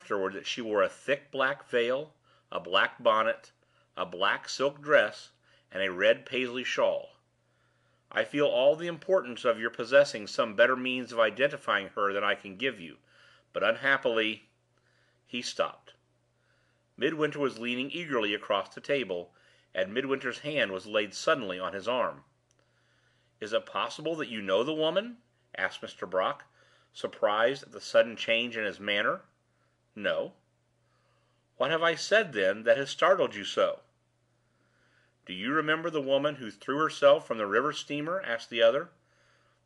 afterward that she wore a thick black veil, a black bonnet, a black silk dress, and a red Paisley shawl. I feel all the importance of your possessing some better means of identifying her than I can give you, but unhappily—" He stopped. Midwinter was leaning eagerly across the table, and Midwinter's hand was laid suddenly on his arm. "Is it possible that you know the woman?" asked Mr. Brock, surprised at the sudden change in his manner. "No." "What have I said, then, that has startled you so?" "Do you remember the woman who threw herself from the river steamer?" asked the other.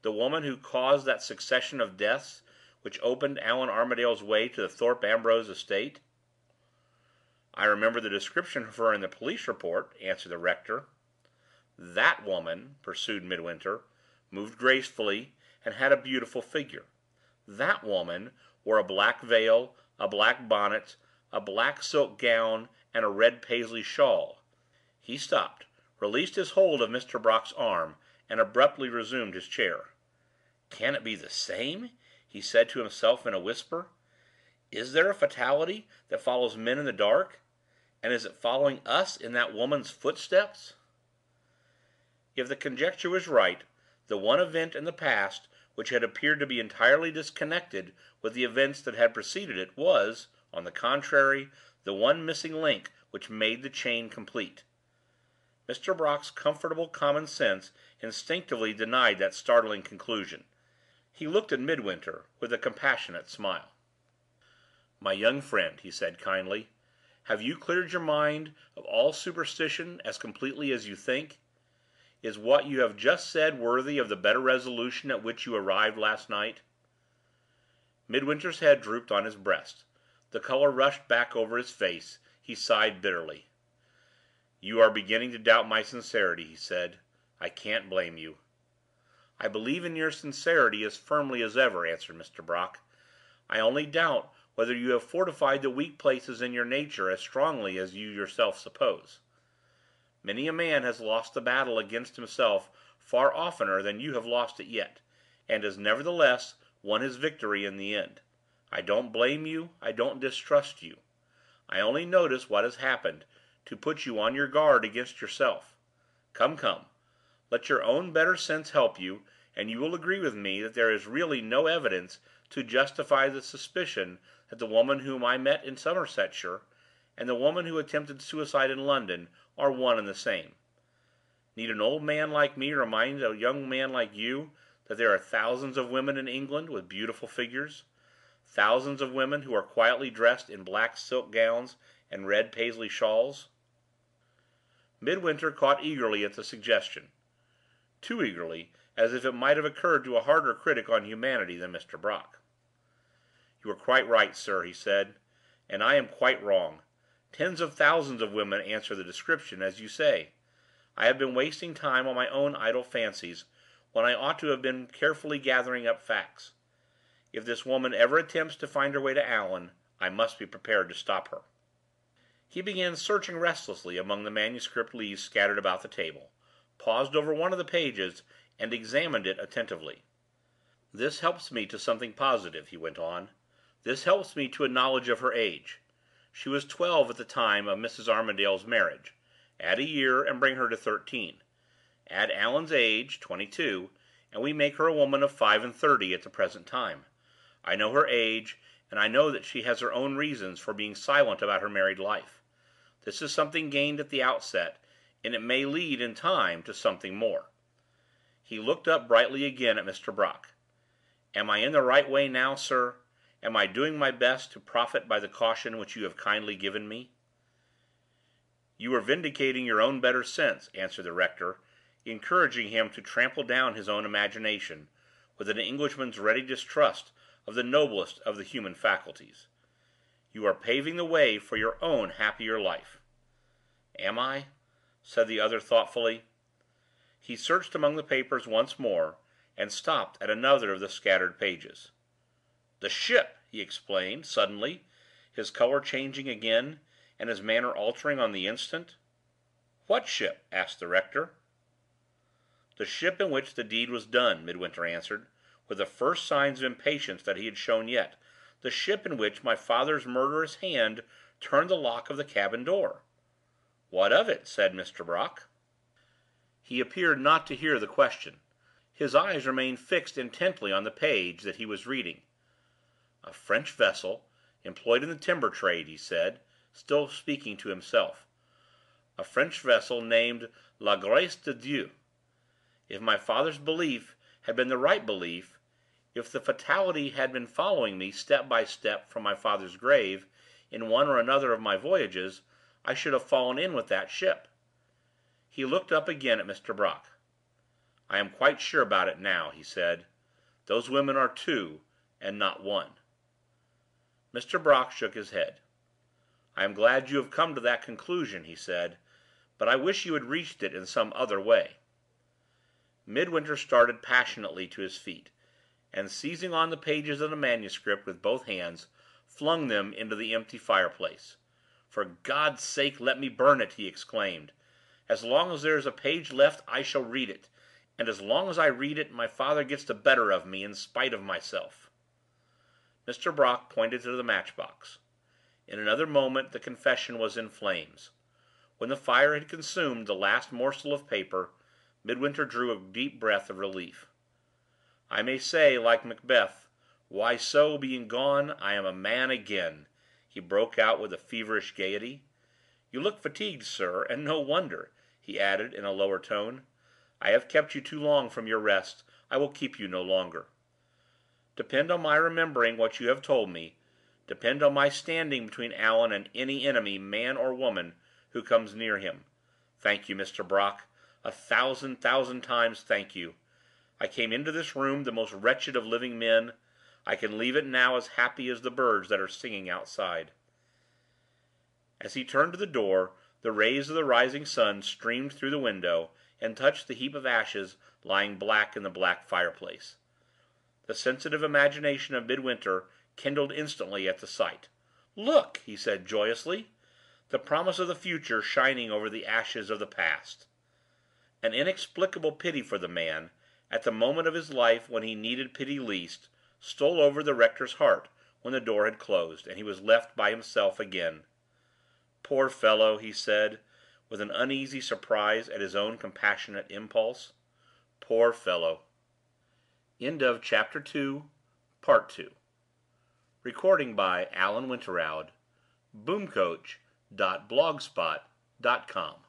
"The woman who caused that succession of deaths which opened Allan Armadale's way to the Thorpe Ambrose estate?" "I remember the description of her in the police report," answered the rector. "That woman," pursued Midwinter, "moved gracefully, and had a beautiful figure. That woman wore a black veil, a black bonnet, a black silk gown, and a red Paisley shawl." He stopped, released his hold of Mr. Brock's arm, and abruptly resumed his chair. "Can it be the same?" he said to himself in a whisper. "Is there a fatality that follows men in the dark? And is it following us in that woman's footsteps?" If the conjecture was right, the one event in the past which had appeared to be entirely disconnected with the events that had preceded it was, on the contrary, the one missing link which made the chain complete. Mr. Brock's comfortable common sense instinctively denied that startling conclusion. He looked at Midwinter with a compassionate smile. "My young friend," he said, kindly, "have you cleared your mind of all superstition as completely as you think? Is what you have just said worthy of the better resolution at which you arrived last night?" Midwinter's head drooped on his breast. The color rushed back over his face. He sighed bitterly. "You are beginning to doubt my sincerity," he said. "I can't blame you." "I believe in your sincerity as firmly as ever," answered Mr. Brock. "I only doubt whether you have fortified the weak places in your nature as strongly as you yourself suppose. Many a man has lost the battle against himself far oftener than you have lost it yet, and has nevertheless won his victory in the end. I don't blame you, I don't distrust you. I only notice what has happened, to put you on your guard against yourself. Come, come, let your own better sense help you, and you will agree with me that there is really no evidence to justify the suspicion that the woman whom I met in Somersetshire and the woman who attempted suicide in London are one and the same. Need an old man like me remind a young man like you that there are thousands of women in England with beautiful figures, thousands of women who are quietly dressed in black silk gowns and red Paisley shawls?" Midwinter caught eagerly at the suggestion, too eagerly, as if it might have occurred to a harder critic on humanity than Mr. Brock. "You are quite right, sir," he said, "and I am quite wrong. Tens of thousands of women answer the description, as you say. I have been wasting time on my own idle fancies, when I ought to have been carefully gathering up facts. If this woman ever attempts to find her way to Allan, I must be prepared to stop her." He began searching restlessly among the manuscript leaves scattered about the table, paused over one of the pages, and examined it attentively. "This helps me to something positive," he went on. "This helps me to a knowledge of her age. She was 12 at the time of Mrs. Armadale's marriage. Add a year, and bring her to 13. Add Allan's age, 22, and we make her a woman of 35 at the present time. I know her age, and I know that she has her own reasons for being silent about her married life. This is something gained at the outset, and it may lead in time to something more." He looked up brightly again at Mr. Brock. "Am I in the right way now, sir? Am I doing my best to profit by the caution which you have kindly given me?" "You are vindicating your own better sense," answered the rector, encouraging him to trample down his own imagination, with an Englishman's ready distrust of the noblest of the human faculties. "You are paving the way for your own happier life." "Am I?" said the other thoughtfully. He searched among the papers once more, and stopped at another of the scattered pages. "The ship!" he exclaimed, suddenly, his color changing again, and his manner altering on the instant. "What ship?" asked the rector. "The ship in which the deed was done," Midwinter answered, with the first signs of impatience that he had shown yet, the ship in which my father's murderous hand turned the lock of the cabin door." "What of it?" said Mr. Brock. He appeared not to hear the question. His eyes remained fixed intently on the page that he was reading. "A French vessel, employed in the timber trade," he said, still speaking to himself. "A French vessel named La Grace de Dieu. If my father's belief had been the right belief, if the fatality had been following me step by step from my father's grave, in one or another of my voyages, I should have fallen in with that ship." He looked up again at Mr. Brock. "I am quite sure about it now," he said. "Those women are two, and not one." Mr. Brock shook his head. "I am glad you have come to that conclusion," he said, "but I wish you had reached it in some other way." Midwinter started passionately to his feet, and, seizing on the pages of the manuscript with both hands, flung them into the empty fireplace. "For God's sake, let me burn it!" he exclaimed. "As long as there is a page left I shall read it, and as long as I read it my father gets the better of me in spite of myself." Mr. Brock pointed to the matchbox. In another moment the confession was in flames. When the fire had consumed the last morsel of paper, Midwinter drew a deep breath of relief. "I may say, like Macbeth, 'Why so, being gone, I am a man again!'" he broke out with a feverish gaiety. "You look fatigued, sir, and no wonder," he added, in a lower tone. "I have kept you too long from your rest. I will keep you no longer. Depend on my remembering what you have told me. Depend on my standing between Allan and any enemy, man or woman, who comes near him. Thank you, Mr. Brock. 1,000,000 times thank you. I came into this room the most wretched of living men. I can leave it now as happy as the birds that are singing outside." As he turned to the door, the rays of the rising sun streamed through the window, and touched the heap of ashes lying black in the black fireplace. The sensitive imagination of Midwinter kindled instantly at the sight. "Look!" he said, joyously. "The promise of the future shining over the ashes of the past!" An inexplicable pity for the man, at the moment of his life when he needed pity least, stole over the rector's heart when the door had closed, and he was left by himself again. "Poor fellow!" he said, with an uneasy surprise at his own compassionate impulse. "Poor fellow!" End of Chapter 2, Part 2. Recording by Alan Winterowd. Boomcoach.blogspot.com